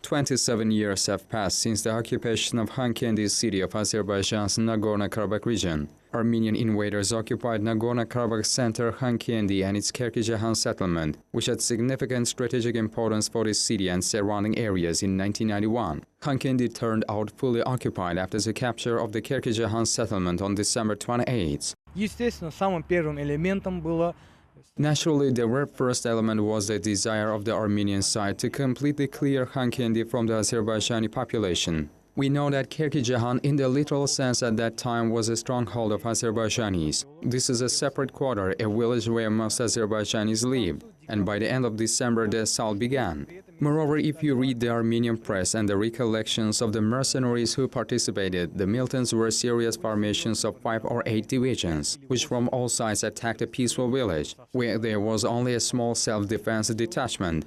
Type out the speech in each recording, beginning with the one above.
27 years have passed since the occupation of Khankendi city of Azerbaijan's Nagorno-Karabakh region. Armenian invaders occupied Nagorno-Karabakh center Khankendi and its Kerkijahan settlement, which had significant strategic importance for the city and surrounding areas in 1991. Khankendi turned out fully occupied after the capture of the Kerkijahan settlement on December 28. Естественно, самым первым элементом было. Naturally, the very first element was the desire of the Armenian side to completely clear Khankendi from the Azerbaijani population. We know that Kerkijahan, in the literal sense at that time, was a stronghold of Azerbaijanis. This is a separate quarter, a village where most Azerbaijanis lived, and by the end of December the assault began. Moreover, if you read the Armenian press and the recollections of the mercenaries who participated, the militants were serious formations of 5 or 8 divisions, which from all sides attacked a peaceful village, where there was only a small self-defense detachment.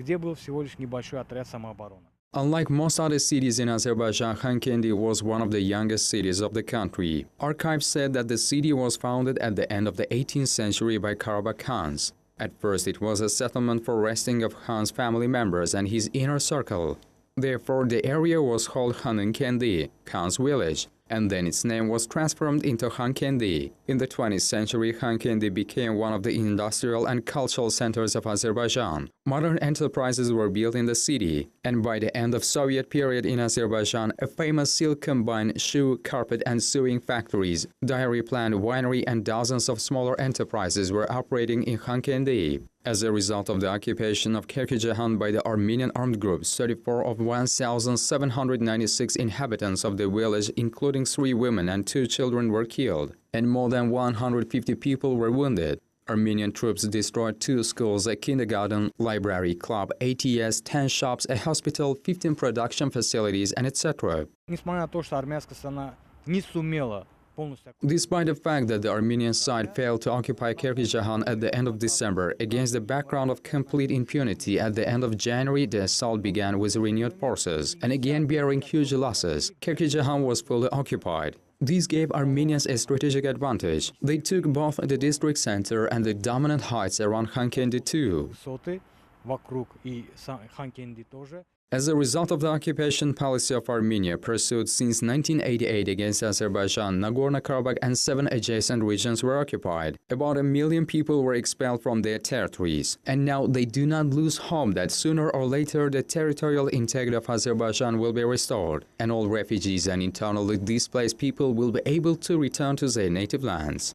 Unlike most other cities in Azerbaijan, Khankendi was one of the youngest cities of the country. Archives said that the city was founded at the end of the 18th century by Karabakh Khans. At first, it was a settlement for resting of Khan's family members and his inner circle. Therefore, the area was called Khankendi, Khan's village, and then its name was transformed into Khankendi. In the 20th century, Khankendi became one of the industrial and cultural centers of Azerbaijan. Modern enterprises were built in the city, and by the end of Soviet period in Azerbaijan, a famous silk combined shoe, carpet and sewing factories, dairy plant, winery and dozens of smaller enterprises were operating in Khankendi. As a result of the occupation of Kerkijahan by the Armenian armed groups, 34 of 1,796 inhabitants of the village, including 3 women and 2 children, were killed, and more than 150 people were wounded. Armenian troops destroyed 2 schools, a kindergarten, library, club, ATS, 10 shops, a hospital, 15 production facilities, and etc. Despite the fact that the Armenian side failed to occupy Kerkijahan at the end of December, against the background of complete impunity, at the end of January the assault began with renewed forces, and again bearing huge losses. Kerkijahan was fully occupied. This gave Armenians a strategic advantage. They took both the district center and the dominant heights around Khankendi too. As a result of the occupation policy of Armenia pursued since 1988 against Azerbaijan, Nagorno-Karabakh and 7 adjacent regions were occupied. About 1 million people were expelled from their territories. And now they do not lose hope that sooner or later the territorial integrity of Azerbaijan will be restored, and all refugees and internally displaced people will be able to return to their native lands.